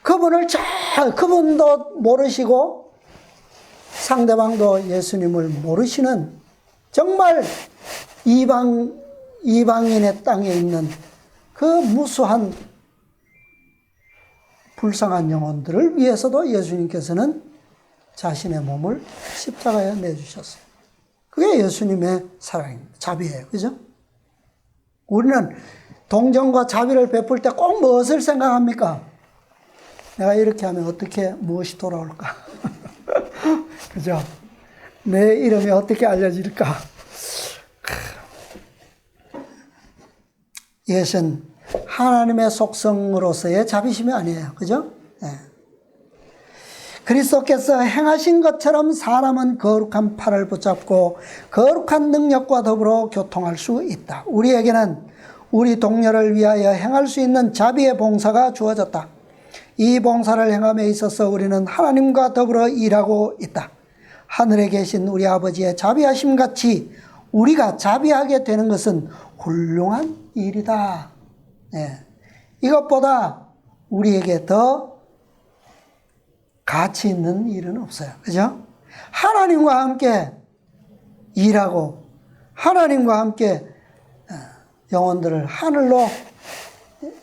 그분도 모르시고 상대방도 예수님을 모르시는 정말 이방인의 땅에 있는 그 무수한 불쌍한 영혼들을 위해서도 예수님께서는 자신의 몸을 십자가에 내주셨어요. 그게 예수님의 사랑입니다. 자비예요. 그죠? 우리는 동정과 자비를 베풀 때 꼭 무엇을 생각합니까? 내가 이렇게 하면 무엇이 돌아올까? 그죠? 내 이름이 어떻게 알려질까? 이것은 하나님의 속성으로서의 자비심이 아니에요. 그죠? 그리스도께서 행하신 것처럼 사람은 거룩한 팔을 붙잡고 거룩한 능력과 더불어 교통할 수 있다. 우리에게는 우리 동료를 위하여 행할 수 있는 자비의 봉사가 주어졌다. 이 봉사를 행함에 있어서 우리는 하나님과 더불어 일하고 있다. 하늘에 계신 우리 아버지의 자비하심 같이 우리가 자비하게 되는 것은 훌륭한 일이다. 이것보다 우리에게 더 가치 있는 일은 없어요. 그죠? 하나님과 함께 일하고 하나님과 함께 영혼들을 하늘로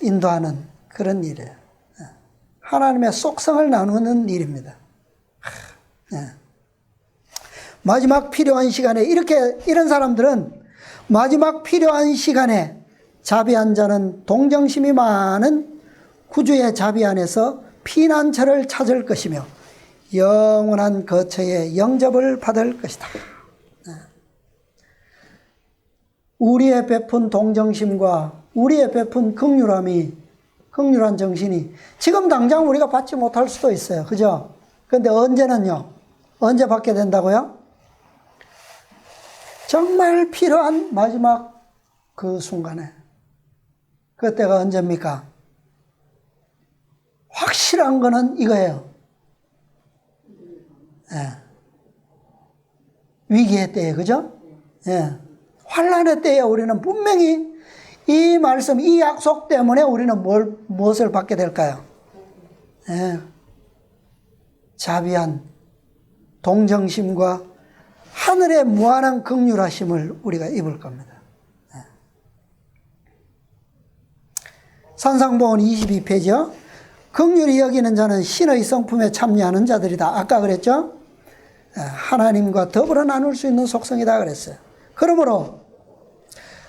인도하는 그런 일이에요. 하나님의 속성을 나누는 일입니다. 마지막 필요한 시간에 이런 사람들은 마지막 필요한 시간에 자비한 자는 동정심이 많은 구주의 자비 안에서 피난처를 찾을 것이며 영원한 거처에 영접을 받을 것이다. 우리의 베푼 동정심과 우리의 베푼 긍휼한 정신이 지금 당장 우리가 받지 못할 수도 있어요. 그죠? 그런데 언제는요? 언제 받게 된다고요? 정말 필요한 마지막 그 순간에. 그때가 언제입니까? 확실한 거는 이거예요. 예. 위기의 때에, 그죠? 예. 환난의 때에 우리는 분명히 이 말씀, 이 약속 때문에 우리는 무엇을 받게 될까요? 예. 자비한 동정심과 하늘의 무한한 긍휼하심을 우리가 입을 겁니다. 예. 산상보훈 22페이지요. 긍휼히 여기는 자는 신의 성품에 참여하는 자들이다. 아까 그랬죠? 예. 하나님과 더불어 나눌 수 있는 속성이다 그랬어요. 그러므로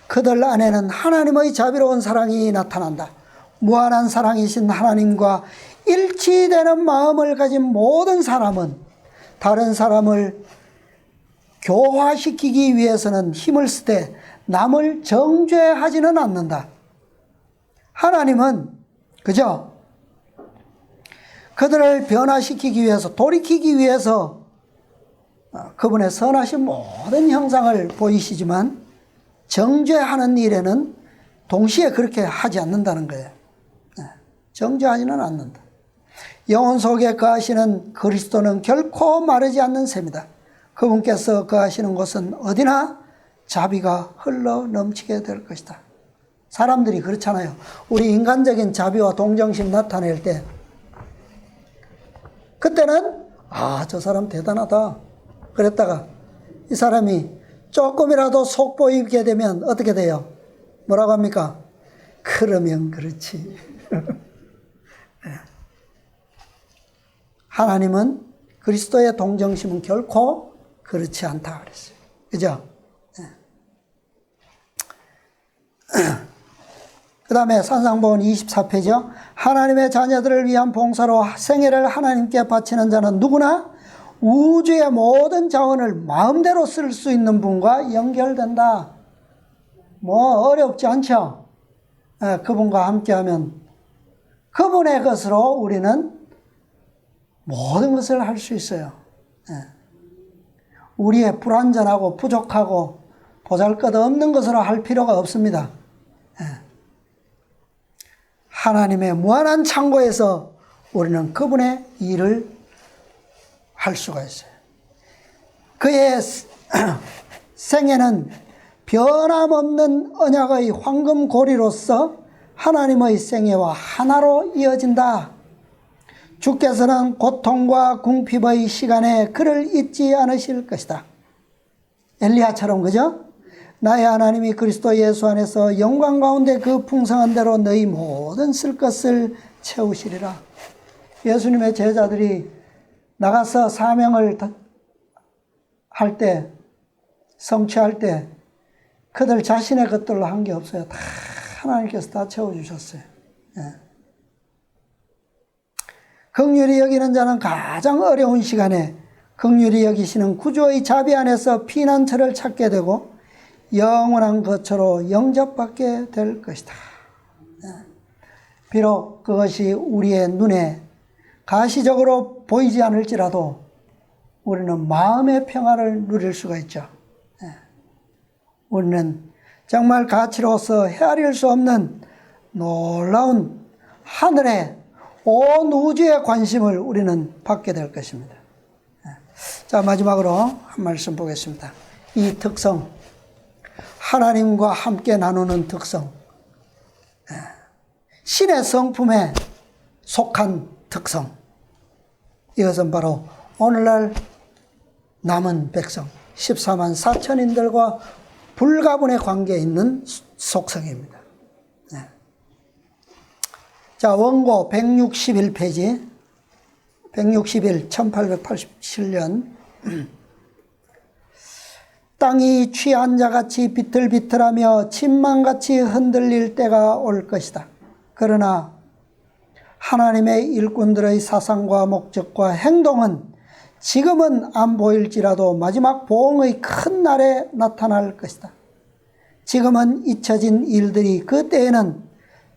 그들 안에는 하나님의 자비로운 사랑이 나타난다. 무한한 사랑이신 하나님과 일치되는 마음을 가진 모든 사람은 다른 사람을 교화시키기 위해서는 힘을 쓰되 남을 정죄하지는 않는다. 하나님은 그죠? 그들을 변화시키기 위해서, 돌이키기 위해서 그분의 선하신 모든 형상을 보이시지만 정죄하는 일에는 동시에 그렇게 하지 않는다는 거예요. 정죄하지는 않는다. 영혼 속에 거하시는 그리스도는 결코 마르지 않는 셈이다. 그분께서 거하시는 곳은 어디나 자비가 흘러 넘치게 될 것이다. 사람들이 그렇잖아요. 우리 인간적인 자비와 동정심 나타낼 때 그때는 저 사람 대단하다 그랬다가 이 사람이 조금이라도 속보이게 되면 어떻게 돼요? 뭐라고 합니까? 그러면 그렇지. 하나님은 그리스도의 동정심은 결코 그렇지 않다 그랬어요. 그죠? 그 다음에 산상보훈 24페이지요. 하나님의 자녀들을 위한 봉사로 생애를 하나님께 바치는 자는 누구나 우주의 모든 자원을 마음대로 쓸 수 있는 분과 연결된다. 뭐 어렵지 않죠? 그분과 함께하면 그분의 것으로 우리는 모든 것을 할 수 있어요. 우리의 불완전하고 부족하고 보잘것없는 것으로 할 필요가 없습니다. 하나님의 무한한 창고에서 우리는 그분의 일을 할 수가 있어요. 그의 생애는 변함없는 언약의 황금고리로서 하나님의 생애와 하나로 이어진다. 주께서는 고통과 궁핍의 시간에 그를 잊지 않으실 것이다. 엘리야처럼 그죠? 나의 하나님이 그리스도 예수 안에서 영광 가운데 그 풍성한 대로 너희 모든 쓸 것을 채우시리라. 예수님의 제자들이 나가서 사명을 할 때, 성취할 때 그들 자신의 것들로 한 게 없어요. 다 하나님께서 다 채워주셨어요. 긍휼히 여기는 자는 가장 어려운 시간에 긍휼히 여기시는 구주의 자비 안에서 피난처를 찾게 되고 영원한 거처로 영접받게 될 것이다. 비록 그것이 우리의 눈에 가시적으로 보이지 않을지라도 우리는 마음의 평화를 누릴 수가 있죠. 우리는 정말 가치로서 헤아릴 수 없는 놀라운 하늘의 온 우주의 관심을 우리는 받게 될 것입니다. 자, 마지막으로 한 말씀 보겠습니다. 이 특성, 하나님과 함께 나누는 특성, 신의 성품에 속한 특성, 이것은 바로 오늘날 남은 백성 14만 4천인들과 불가분의 관계에 있는 속성입니다. 자, 원고 161페이지, 1887년 땅이 취한 자같이 비틀비틀하며 침망같이 흔들릴 때가 올 것이다. 그러나 하나님의 일꾼들의 사상과 목적과 행동은 지금은 안 보일지라도 마지막 보응의 큰 날에 나타날 것이다. 지금은 잊혀진 일들이 그때에는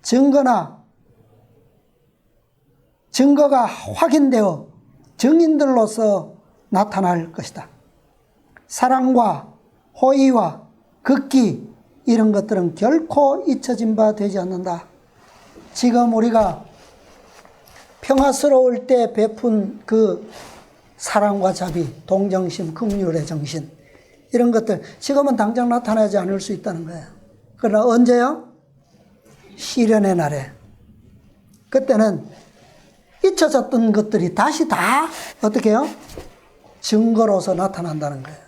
증거가 확인되어 증인들로서 나타날 것이다. 사랑과 호의와 극기 이런 것들은 결코 잊혀진 바 되지 않는다. 지금 우리가 평화스러울 때 베푼 그 사랑과 자비, 동정심, 긍휼의 정신 이런 것들 지금은 당장 나타나지 않을 수 있다는 거예요. 그러나 언제요? 시련의 날에. 그때는 잊혀졌던 것들이 다시 다 어떻게 해요? 증거로서 나타난다는 거예요.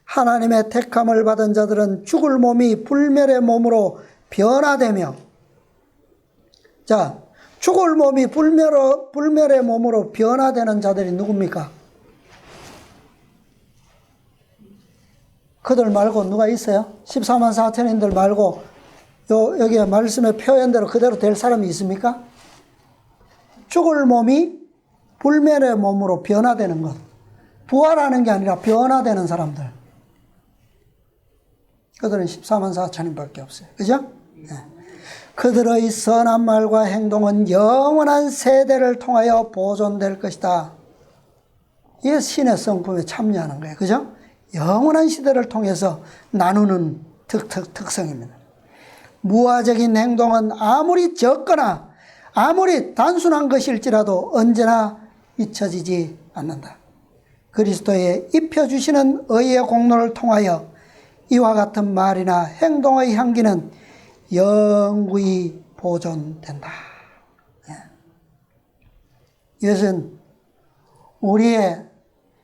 하나님의 택함을 받은 자들은 죽을 몸이 불멸의 몸으로 변화되며, 자, 죽을 몸이 불멸의 몸으로 변화되는 자들이 누굽니까? 그들 말고 누가 있어요? 14만 4천인들 말고 여기 말씀의 표현대로 그대로 될 사람이 있습니까? 죽을 몸이 불멸의 몸으로 변화되는 것. 부활하는 게 아니라 변화되는 사람들. 그들은 14만 4천인밖에 없어요. 그죠? 네. 그들의 선한 말과 행동은 영원한 세대를 통하여 보존될 것이다. 이게 신의 성품에 참여하는 거예요. 그죠? 영원한 시대를 통해서 나누는 특성입니다. 무화적인 행동은 아무리 적거나 아무리 단순한 것일지라도 언제나 잊혀지지 않는다. 그리스도의 입혀주시는 의의 공로를 통하여 이와 같은 말이나 행동의 향기는 영구히 보존된다. 이것은 우리의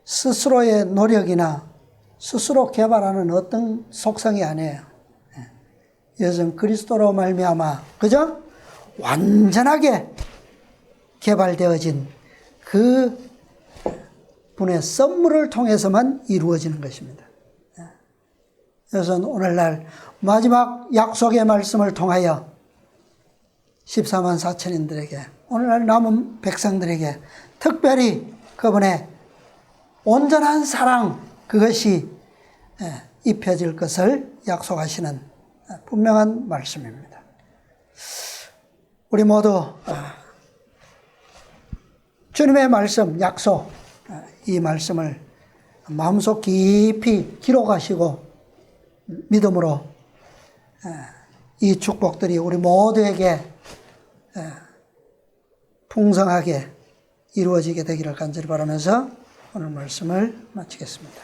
스스로의 노력이나 스스로 개발하는 어떤 속성이 아니에요. 이것은 그리스도로 말미암아, 그죠? 완전하게 개발되어진 그 분의 선물을 통해서만 이루어지는 것입니다. 그래서 오늘날 마지막 약속의 말씀을 통하여 14만 4천인들에게, 오늘날 남은 백성들에게 특별히 그분의 온전한 사랑, 그것이 입혀질 것을 약속하시는 분명한 말씀입니다. 우리 모두 주님의 말씀, 약속, 이 말씀을 마음속 깊이 기록하시고 믿음으로 이 축복들이 우리 모두에게 풍성하게 이루어지게 되기를 간절히 바라면서 오늘 말씀을 마치겠습니다.